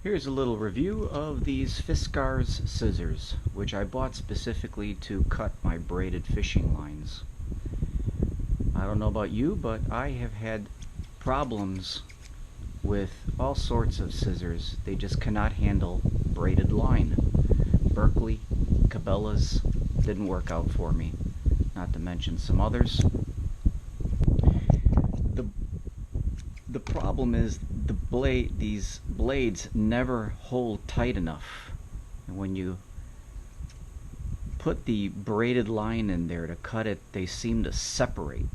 Here's a little review of these Fiskars scissors, which I bought specifically to cut my braided fishing lines. I don't know about you, but I have had problems with all sorts of scissors. They just cannot handle braided line. Berkeley, Cabela's didn't work out for me, not to mention some others. The problem is these blades never hold tight enough, and when you put the braided line in there to cut it, they seem to separate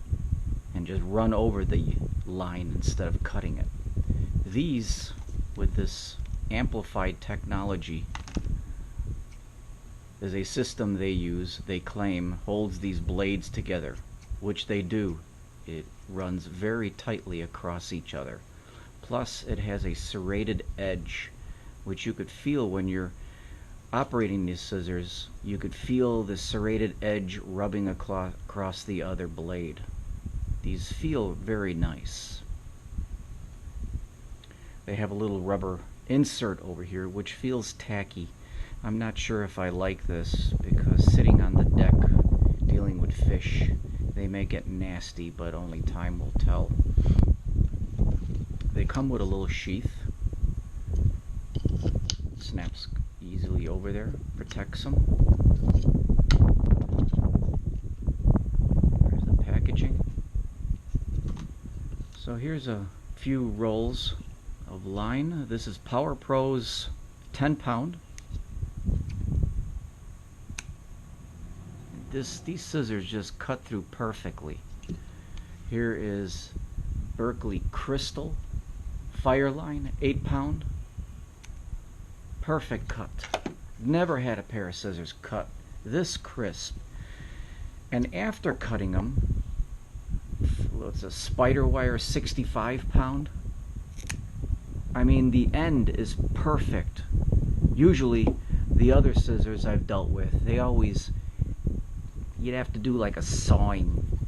and just run over the line instead of cutting it. These, with this amplified technology, is a system they claim holds these blades together, which they do. It runs very tightly across each other. Plus, it has a serrated edge, which you could feel when you're operating these scissors. You could feel the serrated edge rubbing across the other blade. These feel very nice. They have a little rubber insert over here, which feels tacky. I'm not sure if I like this, because sitting on the deck dealing with fish, they may get nasty, but only time will tell. They come with a little sheath. Snaps easily over there, protects them. There's the packaging. So here's a few rolls of line. This is Power Pro's 10-pound. These scissors just cut through perfectly. Here is Berkeley Crystal Fireline 8-pound. Perfect cut. Never had a pair of scissors cut this crisp. And after cutting them, it's a Spider Wire 65-pound. I mean, the end is perfect. Usually the other scissors I've dealt with, you'd have to do like a sawing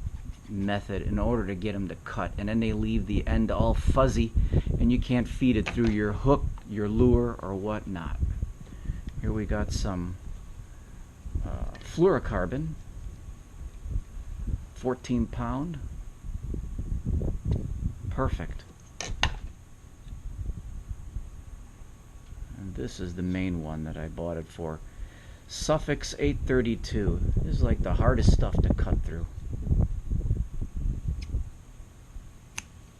method in order to get them to cut, and then they leave the end all fuzzy and you can't feed it through your hook, your lure, or whatnot. Here we got some fluorocarbon, 14-pound. Perfect. And this is the main one that I bought it for. Suffix 832. This is like the hardest stuff to cut through.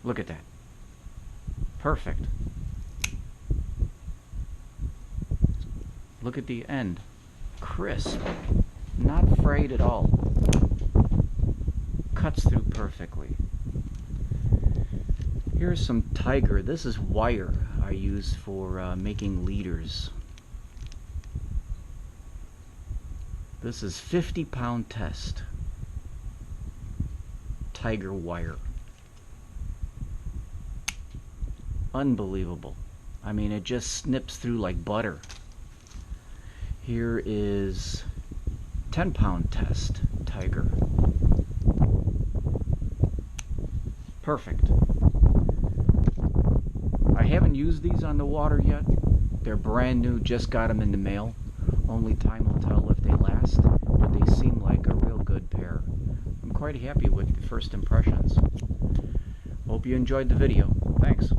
Look at that. Perfect. Look at the end. Crisp. Not frayed at all. Cuts through perfectly. Here's some Tiger. This is wire I use for making leaders. This is 50-pound test. Tiger wire. Unbelievable. I mean, it just snips through like butter. Here is 10-pound test. Tiger. Perfect. I haven't used these on the water yet. They're brand new, just got them in the mail. Only time will tell if they last, but they seem like a real good pair. I'm quite happy with the first impressions. Hope you enjoyed the video. Thanks.